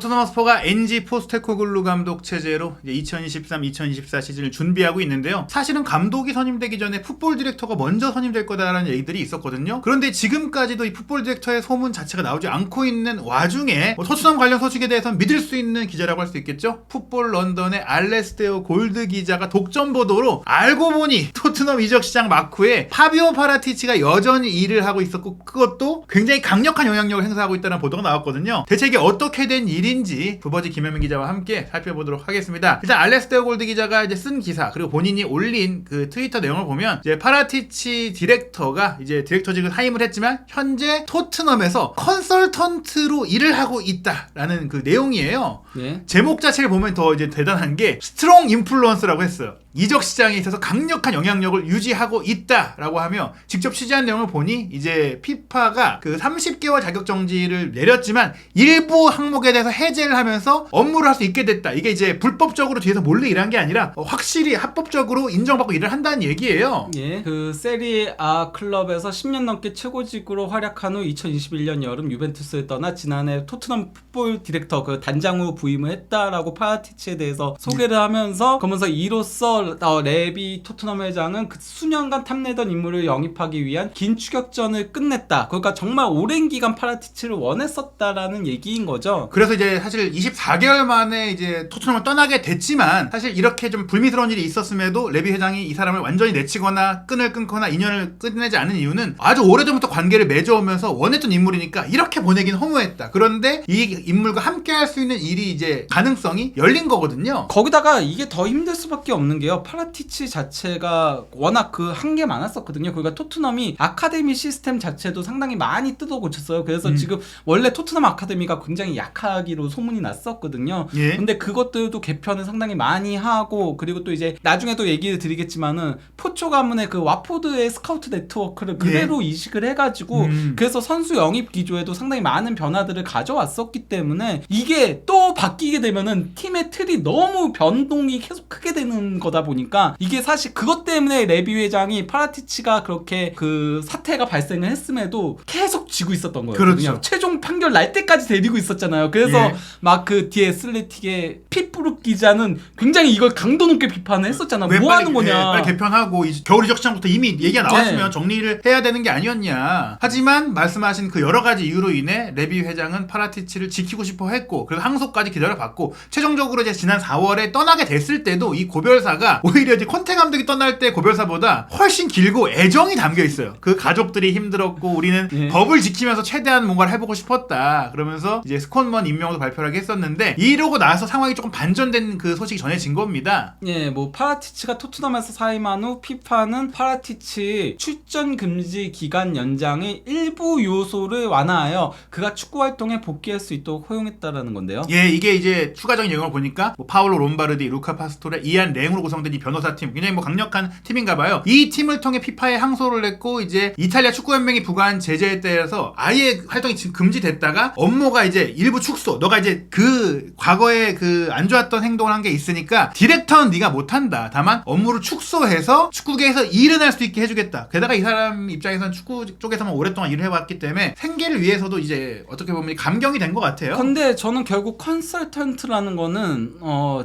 토트넘 스퍼가 엔지 포스테코글루 감독 체제로 이제 2023-2024 시즌을 준비하고 있는데요. 사실은 감독이 선임되기 전에 풋볼 디렉터가 먼저 선임될 거다라는 얘기들이 있었거든요. 그런데 지금까지도 이 풋볼 디렉터의 소문 자체가 나오지 않고 있는 와중에 토트넘 관련 소식에 대해서는 믿을 수 있는 기자라고 할 수 있겠죠. 풋볼 런던의 알레스테오 골드 기자가 독점 보도로 알고 보니 토트넘 이적 시장 막후에 파비오 파라티치가 여전히 일을 하고 있었고 그것도 굉장히 강력한 영향력을 행사하고 있다는 보도가 나왔거든요. 대체 이게 어떻게 된 일인지 부버지 김현민 기자와 함께 살펴보도록 하겠습니다. 일단 알레스테오 골드 기자가 이제 쓴 기사 그리고 본인이 올린 그 트위터 내용을 보면 이제 파라티치 디렉터가 이제 디렉터직을 사임을 했지만 현재 토트넘에서 컨설턴트로 일을 하고 있다라는 그 내용이에요. 예. 제목 자체를 보면 더 이제 대단한 게 스트롱 인플루언스라고 했어요. 이적 시장에 있어서 강력한 영향력을 유지하고 있다라고 하며 직접 취재한 내용을 보니 이제 피파가 그 30개월 자격 정지를 내렸지만 일부 항목에 대해서 해제를 하면서 업무를 할 수 있게 됐다. 이게 이제 불법적으로 뒤에서 몰래 일한 게 아니라 확실히 합법적으로 인정받고 일을 한다는 얘기예요. 예. 그 세리아 클럽에서 10년 넘게 최고직으로 활약한 후 2021년 여름 유벤투스에 떠나 지난해 토트넘 풋볼 디렉터 그 단장으로 부임을 했다라고 파라티치에 대해서 소개를 하면서 그러면서 이로써 레비 토트넘 회장은 그 수년간 탐내던 인물을 영입하기 위한 긴 추격전을 끝냈다. 그러니까 정말 오랜 기간 파라티치를 원했었다라는 얘기인 거죠. 그래서 이제 사실 24개월 만에 이제 토트넘을 떠나게 됐지만 사실 이렇게 좀 불미스러운 일이 있었음에도 레비 회장이 이 사람을 완전히 내치거나 끈을 끊거나 인연을 끝내지 않은 이유는 아주 오래전부터 관계를 맺어오면서 원했던 인물이니까 이렇게 보내긴 허무했다. 그런데 이 인물과 함께 할 수 있는 일이 이제 가능성이 열린 거거든요. 거기다가 이게 더 힘들 수밖에 없는 게요. 파라티치 자체가 워낙 그 한계 많았었거든요. 그러니까 토트넘이 아카데미 시스템 자체도 상당히 많이 뜯어 고쳤어요. 그래서 지금 원래 토트넘 아카데미가 굉장히 약하기로 소문이 났었거든요. 예. 근데 그것들도 개편을 상당히 많이 하고 그리고 또 이제 나중에 또 얘기를 드리겠지만은 포초 가문의 그 와포드의 스카우트 네트워크를 그대로 이식을 해가지고 그래서 선수 영입 기조에도 상당히 많은 변화들을 가져왔었기 때문에 이게 또 바뀌게 되면은 팀의 틀이 너무 변동이 계속 크게 되는 거다 보니까 이게 사실 그것 때문에 레비 회장이 파라티치가 그렇게 그 사태가 발생을 했음에도 계속 쥐고 있었던 거예요. 그렇죠. 최종 판결 날 때까지 데리고 있었잖아요. 그래서 예. 막 그 뒤에 슬래틱의 핏부룩 기자는 굉장히 이걸 강도 높게 비판을 했었잖아. 뭐 하는 거냐. 빨리 개편하고 겨울 이적 시장부터 이미 얘기가 나왔으면 정리를 해야 되는 게 아니었냐. 하지만 말씀하신 그 여러 가지 이유로 인해 레비 회장은 파라티치를 지키고 싶어 했고 그리고 항소까지 기다려봤고 최종적으로 이제 지난 4월에 떠나게 됐을 때도 이 고별사가 오히려 이제 콘테 감독이 떠날 때 고별사보다 훨씬 길고 애정이 담겨 있어요. 그 가족들이 힘들었고 우리는 법을 지키면서 최대한 뭔가를 해보고 싶었다. 그러면서 이제 스콘먼 임명도 발표를 했었는데 이러고 나서 상황이 조금 반전된 그 소식이 전해진 겁니다. 예, 뭐 파라티치가 토트넘에서 사임한 후 피파는 파라티치 출전 금지 기간 연장의 일부 요소를 완화하여 그가 축구 활동에 복귀할 수 있도록 허용했다라는 건데요. 예, 이게 이제 추가적인 내용을 보니까 뭐 파울로 롬바르디, 루카 파스토레, 이안 랭으로 구성된 이 변호사팀 굉장히 뭐 강력한 팀인가봐요. 이 팀을 통해 피파에 항소를 냈고 이제 이탈리아 축구연맹이 부과한 제재에 따라서 아예 활동이 지금 금지됐다가 업무가 이제 일부 축소. 너가 이제 그 과거에 그 안 좋았던 행동을 한 게 있으니까 디렉터는 네가 못한다. 다만 업무를 축소해서 축구계에서 일은 할 수 있게 해주겠다. 게다가 이 사람 입장에서는 축구 쪽에서만 오랫동안 일을 해왔기 때문에 생계를 위해서도 이제 어떻게 보면 감경이 된 것 같아요. 근데 저는 결국 컨설턴트라는 거는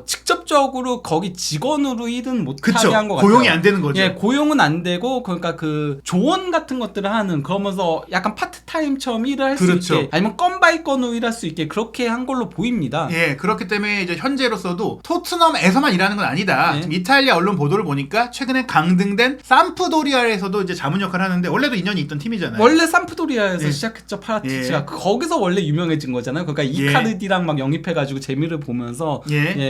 직접적으로 거기 직원으로 일은 못하게 한 것 같아요. 고용이 안 되는 거죠. 예, 고용은 안 되고 그러니까 그 조언 같은 것들을 하는 그러면서 약간 파트타임처럼 일을 할 수 그렇죠. 있게 아니면 건 바이 건으로 일할 수 있게 그렇게 한 걸로 보입니다. 예, 그렇기 때문에 이제 현재로서도 토트넘에서만 일하는 건 아니다. 네. 지금 이탈리아 언론 보도를 보니까 최근에 강등된 삼프도리아에서도 이제 자문 역할을 하는 원래도 인연이 있던 팀이잖아요. 원래 삼프도리아에서 예. 시작했죠. 파라티치가 예. 거기서 원래 유명해진 거잖아요. 그러니까 이카르디랑 막 영입해가지고 재미를 보면서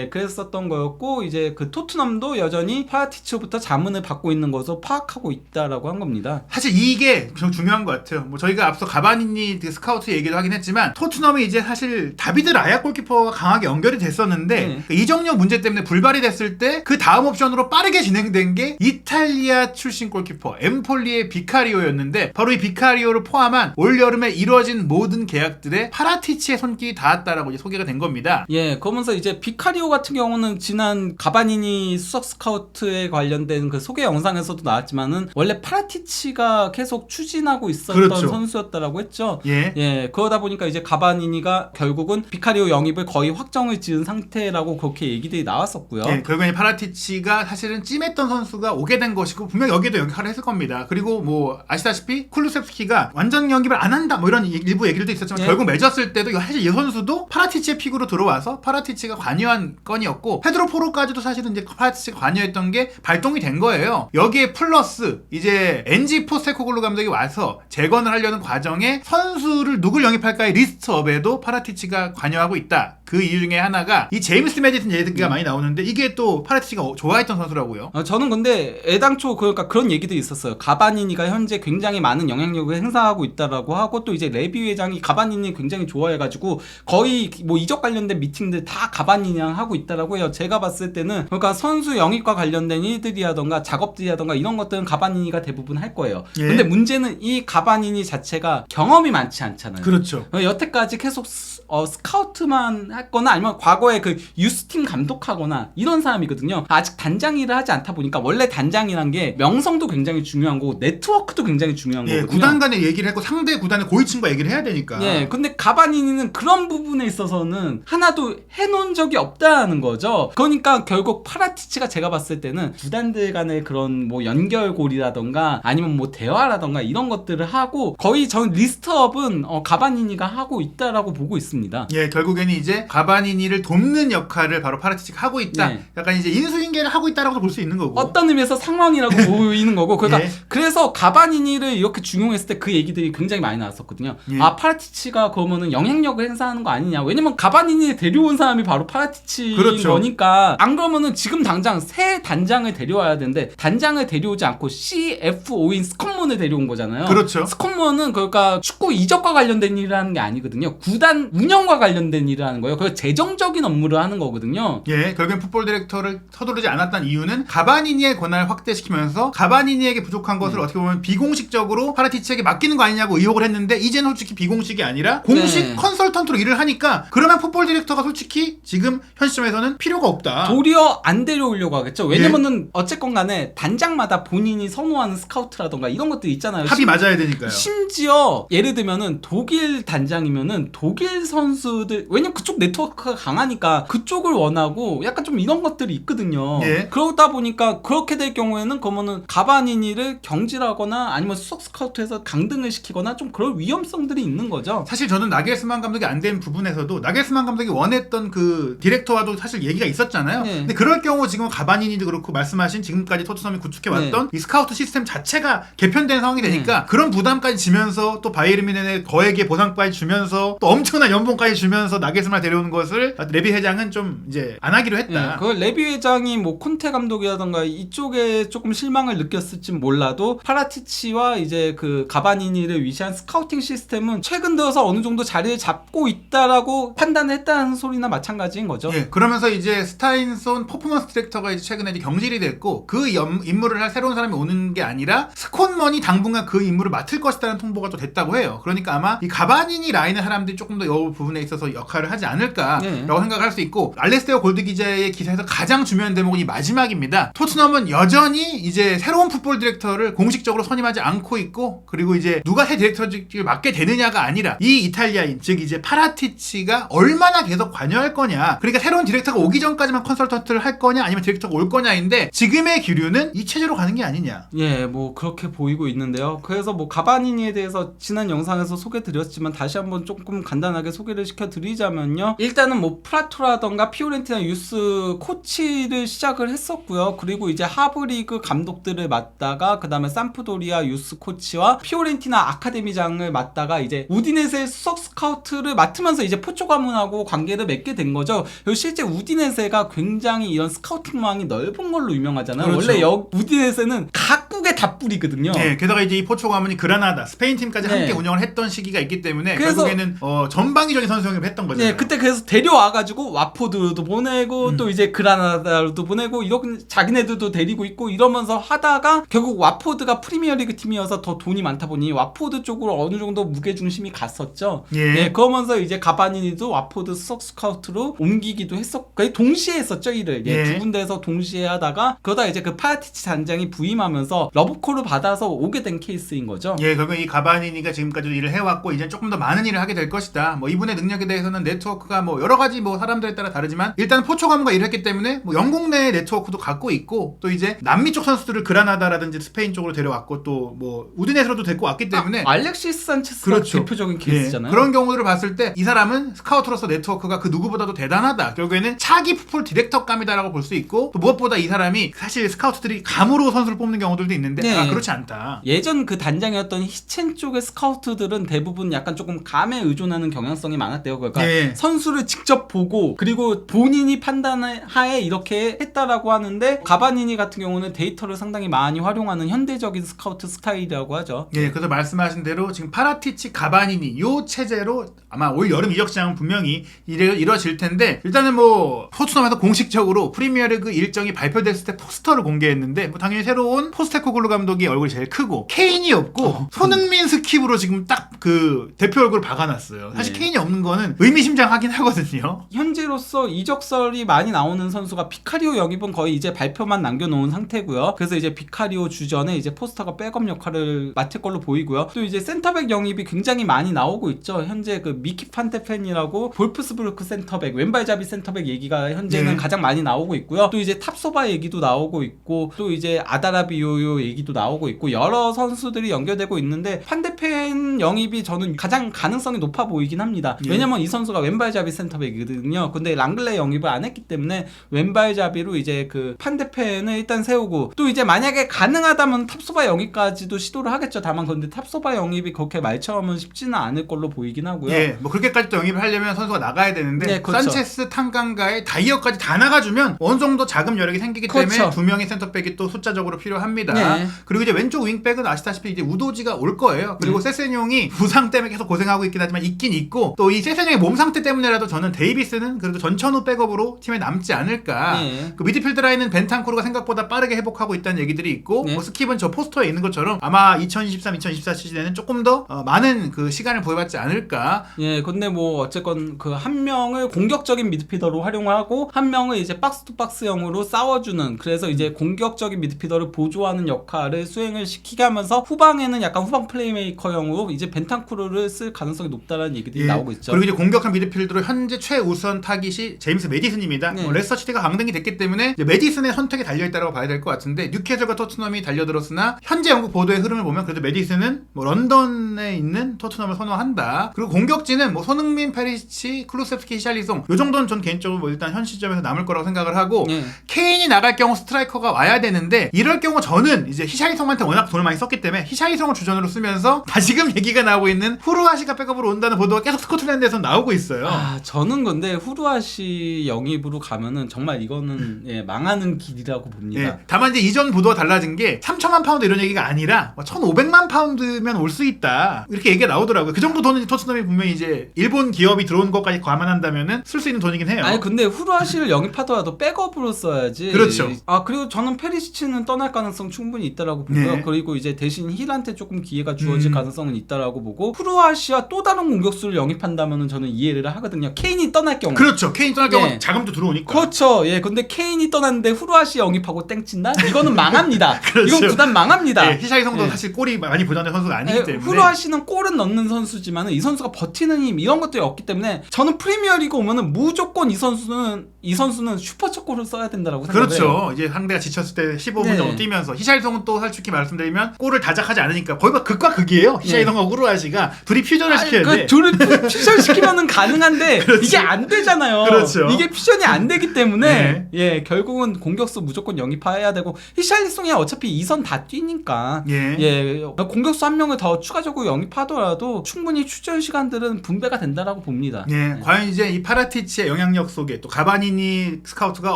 그랬었던 거였고 이제 그 토트넘도 여전히 파라티치부터 자문을 받고 있는 것으로 파악하고 있다라고 한 겁니다. 사실 이게 좀 중요한 것 같아요. 뭐 저희가 앞서 가바니니 그 스카우트 얘기도 하긴 했지만 토트넘이 이제 사실 다비드 라야 골키퍼가 강하게 연결이 됐었는데 그 이적료 문제 때문에 불발이 됐을 때 그 다음 옵션으로 빠르게 진행된 게 이탈리아 출신 골키퍼 엠폴리의 비카리오였는데 바로 이 비카리오를 포함한 올 여름에 이루어진 모든 계약들에 파라티치의 손길이 닿았다라고 이제 소개가 된 겁니다. 예, 그러면서 이제 비카리오 같은 경우는 지난 가바니니 수석 스카우트에 관련된 그 소개 영상에서도 나왔지만은 원래 파라티치가 계속 추진하고 있었던 그렇죠. 선수였다라고 했죠. 예. 그러다 보니까 이제 가바니니가 결국은 비카리오 영입을 거의 확정을 지은 상태라고 그렇게 얘기들이 나왔었고요. 예, 결국엔 파라티치가 사실은 찜했던 선수가 오게 된 것이고 분명 여기에도 역할을 했을 겁니다. 그리고 뭐 아시다시피 쿨루셉스키가 완전 영입을 안 한다 뭐 이런 일부 얘기들도 있었지만 예. 결국 맺었을 때도 사실 이 선수도 파라티치의 픽으로 들어와서 파라티치가 관여한 건이었고 페드로 포로까지도 사실은 이제 파라티치가 관여했던 게 발동이 된 거예요. 여기에 플러스 이제 엔지 포스테코글루 감독이 와서 재건을 하려는 과정에 선수를 누굴 영입할까의 리스트업에도 파라티치가 관여하고 있다. 그 이유 중에 하나가 이 제임스 메디슨 얘기가 많이 나오는데 이게 또 파라티치가 좋아했던 선수라고요. 저는 근데 애당초 그러니까 그런 얘기도 있었어요. 가바니니가 현재 굉장히 많은 영향력을 행사하고 있다라고 하고 또 이제 레비 회장이 가바니니 굉장히 좋아해가지고 거의 뭐 이적 관련된 미팅들 다 가바니니랑 하고 있다라고 해요. 제가 봤을 때는 그러니까 선수 영입과 관련된 일들이라던가 작업들이라던가 이런 것들은 가바니니가 대부분 할 거예요. 예. 근데 문제는 이 가바니니 자체가 경험이 많지 않잖아요. 그렇죠. 여태까지 계속 스카우트만 했거나 아니면 과거에 그 유스팀 감독하거나 이런 사람이거든요. 아직 단장 일을 하지 않다 보니까 원래 단장이란 게 명성도 굉장히 중요한 거고 네트워크도 굉장히 중요한 예, 거거든요. 구단 간에 얘기를 했고 상대 구단의 고위층과 얘기를 해야 되니까. 예, 근데 가바니니는 그런 부분에 있어서는 하나도 해놓은 적이 없다는 거죠. 그러니까 결국 파라티치가 제가 봤을 때는 구단들 간의 그런 뭐 연결고리라던가 아니면 뭐 대화라던가 이런 것들을 하고 거의 전 리스트업은 가바니니가 하고 있다라고 보고 있습니다. 예, 결국에는 이제 가바니니를 돕는 역할을 바로 파라티치가 하고 있다. 네. 약간 이제 인수인계를 하고 있다라고 볼 수 있는 거고. 어떤 의미에서 상황이라고 보이는 거고 그러니까 예. 그래서 가바니니를 이렇게 중용했을 때 그 얘기들이 굉장히 많이 나왔었거든요. 예. 아 파라티치가 그러면은 영향력을 행사하는 거 아니냐. 왜냐면 가바니니를 데려온 사람이 바로 파라티치인 그렇죠. 거니까 안 그러면은 지금 당장 새 단장을 데려와야 되는데 단장을 데려오지 않고 CFO인 스콧문을 데려온 거잖아요. 그렇죠. 스콧문은 그러니까 축구 이적과 관련된 일을 하는 게 아니거든요. 구단 운영과 관련된 일을 하는 거예요. 그 재정적인 업무를 하는 거거든요. 예, 결국엔 풋볼 디렉터를 서두르지 않았던 이유는 가바니니의 권한을 확대시키면서 가바니니에게 부족한 것을 어떻게 보면 비공식적으로 파라티치에게 맡기는 거 아니냐고 의혹을 했는데 이제는 솔직히 비공식이 아니라 공식 네. 컨설턴트로 일을 하니까 그러면 풋볼 디렉터가 솔직히 지금 현 시점에서는 필요가 없다. 도리어 안 데려오려고 하겠죠. 왜냐면은 어쨌건 간에 단장마다 본인이 선호하는 스카우트라던가 이런 것들이 있잖아요. 합이 맞아야 되니까요. 심지어 예를 들면은 독일 단장이면은 독일 선수들 왜냐면 그쪽 네트워크가 강하니까 그쪽을 원하고 약간 좀 이런 것들이 있거든요. 예. 그러다 보니까 그렇게 될 경우에는 그러면은 가바니니를 경질하거나 아니면 수석 스카우트에서 강등을 시키거나 좀 그런 위험성들이 있는 거죠. 사실 저는 나겔스만 감독이 안 된 부분에서도 나겔스만 감독이 원했던 그 디렉터와도 사실 얘기가 있었잖아요. 네. 근데 그럴 경우 지금 가바니니도 그렇고 말씀하신 지금까지 토트넘이 구축해왔던 이 스카우트 시스템 자체가 개편된 상황이 되니까 그런 부담까지 지면서 또 바이에른 뮌헨의 거액의 보상까지 주면서 또 엄청난 연봉까지 주면서 나겔스만 데려오는 것을 레비 회장은 좀 이제 안 하기로 했다. 그 레비 회장이 뭐 콘테 감독이라던가 이쪽에 조금 실망을 느꼈을지 몰라도 파라티치와 이제 그 가바니니를 위시한 스카우팅 시스템은 최근 들어서 어느 정도 자리를 잡고 있다라고 판단했다는 소리나 마찬가지인 거죠. 예, 그러면서 이제 스타인손 퍼포먼스 디렉터가 이제 최근에 이제 경질이 됐고 그 임무를 할 새로운 사람이 오는 게 아니라 스콧먼이 당분간 그 임무를 맡을 것이라는 통보가 또 됐다고 해요. 그러니까 아마 이 가바니니 라인의 사람들이 조금 더 이 부분에 있어서 역할을 하지 않을까라고 생각할 수 있고 알레스테어 골드 기자의 기사에서 가장 중요한 대목은 이 마지막입니다. 토트넘은 여전히 이제 새로운 풋볼 디렉터를 공식적으로 선임하지 않고 있고 그리고 이제 누가 새 디렉터직을 맡게 되느냐가 아니라 이 이탈리아인 즉 이제 파라티치가 얼마나 계속 관여할 거냐 그러니까 새로운 디렉터가 오기 전까지만 컨설턴트를 할 거냐 아니면 디렉터가 올 거냐인데 지금의 기류는 이 체제로 가는 게 아니냐. 예, 뭐 그렇게 보이고 있는데요. 그래서 뭐 가바니니에 대해서 지난 영상에서 소개드렸지만 다시 한번 조금 간단하게 소개를 시켜드리자면요. 일단은 뭐 프라토라던가 피오렌티나 유스 코치를 시작을 했었고요. 그리고 이제 하브리그 감독들을 맡다가 그 다음에 삼프도리아 유스 코치와 피오렌티나 아카데미장을 맡다가 이제 우디네세 수석 스카우트를 맡으면서 이제 포초 가문하고 관계를 맺게 된 거죠. 그리고 실제 우디네세가 굉장히 이런 스카우팅망이 넓은 걸로 유명하잖아요. 그렇죠. 원래 우디네세는 각국의 크게 다 뿌리거든요. 네, 게다가 이제 이 포초 가문이 그라나다, 스페인 팀까지 네. 함께 운영을 했던 시기가 있기 때문에 그래서 결국에는 전방위적인 선수 영입을 했던 거죠. 네, 그때 그래서 데려와가지고 와포드도 보내고 또 이제 그라나다도 보내고 이런 자기네들도 데리고 있고 이러면서 하다가 결국 와포드가 프리미어리그 팀이어서 더 돈이 많다 보니 와포드 쪽으로 어느 정도 무게 중심이 갔었죠. 예. 네, 그러면서 이제 가바니니도 와포드 스카우트로 옮기기도 했었고 거의 동시에 했었죠 일을. 예, 예. 두 군데에서 동시에 하다가 그러다 이제 그 파라티치 단장이 부임하면서 러브콜을 받아서 오게 된 케이스인 거죠. 예, 그러면 이 가바니니가 지금까지도 일을 해왔고 이제 조금 더 많은 일을 하게 될 것이다. 뭐 이분의 능력에 대해서는 네트워크가 뭐 여러 가지 뭐 사람들에 따라 다르지만 일단 포초 가문과 일을 했기 때문에 뭐 영국 내 네트워크도 갖고 있고 또 이제 남미 쪽 선수들을 그라나다라든지 스페인 쪽으로 데려왔고 또 뭐 우디네스로도 데리고 왔기 때문에 알렉시스 산체스가 그렇죠. 대표적인 케이스잖아요. 그런 경우들을 봤을 때 이 사람은 스카우트로서 네트워크가 그 누구보다도 대단하다. 결국에는 차기 풋볼 디렉터감이다라고 볼 수 있고 또 무엇보다 이 사람이 사실 스카우트들이 감으로 선수를 뽑는 경우들도 있는데 네. 그렇지 않다. 예전 그 단장이었던 히첸 쪽의 스카우트들은 대부분 약간 조금 감에 의존하는 경향성이 많았대요. 그러니까 네. 선수를 직접 보고 그리고 본인이 판단하에 이렇게 했다라고 하는데 가바니니 같은 경우는 데이터를 상당히 많이 활용하는 현대적인 스카우트 스타일이라고 하죠. 예, 그래서 말씀하신 대로 지금 파라티치, 가바니니 요 체제로 아마 올 여름 이적 시장은 분명히 이뤄질 텐데 일단은 뭐 토트넘에서 공식적으로 프리미어리그 일정이 발표됐을 때 포스터를 공개했는데 뭐 당연히 새로운 포스테코글루 감독이 얼굴이 제일 크고 케인이 없고 손흥민 스킵으로 지금 딱 그 대표 얼굴을 박아놨어요. 사실 네. 케인이 없는 거는 의미심장하긴 하거든요. 현재로서 이적설이 많이 나오는 선수가 비카리오 영입은 거의 이제 발표만 남겨놓은 상태고요. 그래서 이제 비카리오 주전에 이제 포스터가 백업 역할을 맡을 걸로 보이고요. 또 이제 센터백 영입이 굉장히 많이 나오고 있죠. 현재 그 미키 판테펜이라고 볼프스부르크 센터백, 왼발잡이 센터백 얘기가 현재는 네. 가장 많이 나오고 있고요. 또 이제 탑소바 얘기도 나오고 있고 또 이제 아다라비오요 얘기도 나오고 있고 여러 선수들이 연결되고 있는데 판테펜 영입이 저는 가장 가능성이 높아 보이긴 합니다. 예. 왜냐면 이 선수가 왼발잡이 센터백이거든요. 근데 랑글레 영입을 안 했기 때문에 왼발잡이로 이제 그 판테펜을 일단 세우고 또 이제 만약에 가능하다면 탑소바 영입까지도 시도를 하겠죠. 다만 근데 탑소바 영입이 그렇게 말처럼은 쉽지는 않을 걸로 보이긴 하고요. 예, 뭐 그렇게까지 또 영입을 하려면 선수가 나가야 되는데 네, 그렇죠. 산체스, 탕강가의 다이어까지 다 나가주면 어느 정도 자금 여력이 생기기 때문에 그렇죠. 두 명의 센터백이 또 숫자적으로 필요합니다. 네. 그리고 이제 왼쪽 윙백은 아시다시피 이제 우도지가 올 거예요. 그리고 세세뇽이 부상 때문에 계속 고생하고 있긴 하지만 있긴 있고 또 이 세세뇽의 몸 상태 때문에라도 저는 데이비스는 그래도 전천후 백업으로 팀에 남지 않을까. 네. 그 미드필드 라인은 벤탄쿠르가 생각보다 빠르게 회복하고 있다는 얘기들이 있고 네. 뭐 스킵은 저 포스터에 있는 것처럼 아마 2023-2024 시즌에는 조금 더 많은 그 시간을 보여받지 않을까. 예, 근데 뭐 어쨌건 그 한 명을 공격적인 미드필더로 활용하고 한 명을 이제 박스 투 박스형으로 싸워주는 그래서 이제 공격적인 미드필더를 보조하는 역할을 수행을 시키게 하면서 후방에는 약간 후방 플레이메이커형으로 이제 벤탄쿠르를 쓸 가능성이 높다라는 얘기들이 예. 나오고 있죠. 그리고 이제 공격형 미드필더로 현재 최우선 타깃이 제임스 메디슨입니다. 네. 뭐 레스터 시티가 강등이 됐기 때문에 이제 메디슨의 선택이 달려있다고 봐야 될 것 같은데 뉴캐슬과 토트넘이 달려들었으나 현재 영국 보도의 흐름을 보면 그래도 메디슨은 뭐 런던에 있는 토트넘을 선호한다. 그리고 공격진은 뭐 손흥민, 페리시치, 클루셉스키, 히샬리송 요 정도는 전 개인적으로 뭐 일단 현 시점에서 남을 거라고 생각을 하고 예. 케인이 나갈 경우 스트라이커가 와야 되는데 이럴 경우 저는 이제 히샬리송한테 워낙 돈을 많이 썼기 때문에 히샬리송을 주전으로 쓰면서 다시금 얘기가 나오고 있는 후르하시가 백업으로 온다는 보도가 계속 스코틀랜드에서 나오고 있어요. 아, 저는 근데 후루아시 영입으로 가면은 정말 이거는 예, 망하는 길이라고 봅니다. 예. 다만 이제 이전 보도가 달라진 게 3천만 파운드 이런 얘기가 아니라 1,500만 파운드면 올 수 있다 이렇게 얘기가 나오더라고요. 그 정도 돈은 토트넘이 분명히 이제 일본 기업이 들어온 것까지 감안한다면은 쓸 수 있는 돈이긴 해요. 아니 근데 후루아시를 영입하더라도 백업으로 써야지. 그렇죠. 아 그리고 저는 페리시치는 떠날 가능성 충분히 있다라고 보고요. 네. 그리고 이제 대신 힐한테 조금 기회가 주어질 가능성은 있다라고 보고 후루아시와 또 다른 공격수를 영입한다면은 저는 이해를 하거든요. 케인이 떠날 경우. 그렇죠. 케인 떠날 경우 예. 자금도 들어오니까. 그렇죠. 예. 근데 케인이 떠났는데 후루아시 영입하고 땡친다? 이거는 망합니다. 그렇죠. 이건 구단 망합니다. 예, 히샬리송도 예. 사실 골이 많이 보장된 선수가 아니기 때문에. 후루아시는 골은 넣는 선수지만 이 선수가 버티는 힘 이런 것들이 없기 때문에 저는 프리미어리그 오면은 무조건 이 선수는 슈퍼첫 골을 써야 된다라고 생각해요. 그렇죠. 이제 상대가 지쳤을 때 15분 네. 정도 뛰면서 히샬리송은 또 솔직히 말씀드리면 골을 다작하지 않으니까 거의 막 극과 극이에요. 히샬리송과 후루아시. 히샤시가 둘이 퓨전을 시켜야 돼. 그 둘을 퓨전 시키면은 가능한데 그렇지. 이게 안 되잖아요. 그렇죠. 이게 퓨전이 안 되기 때문에 네. 예 결국은 공격수 무조건 영입해야 되고 히샬리송이 어차피 2선 다 뛰니까 예. 공격수 한 명을 더 추가적으로 영입하더라도 충분히 출전 시간들은 분배가 된다라고 봅니다. 예, 과연 이제 이 파라티치의 영향력 속에 또 가바니니 스카우트가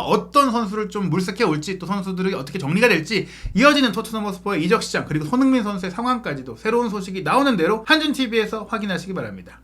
어떤 선수를 좀 물색해 올지 또 선수들이 어떻게 정리가 될지 이어지는 토트넘 허스퍼의 이적 시장 그리고 손흥민 선수의 상황까지도 새로운 소식이 나오는 대로 한준 TV에서 확인하시기 바랍니다.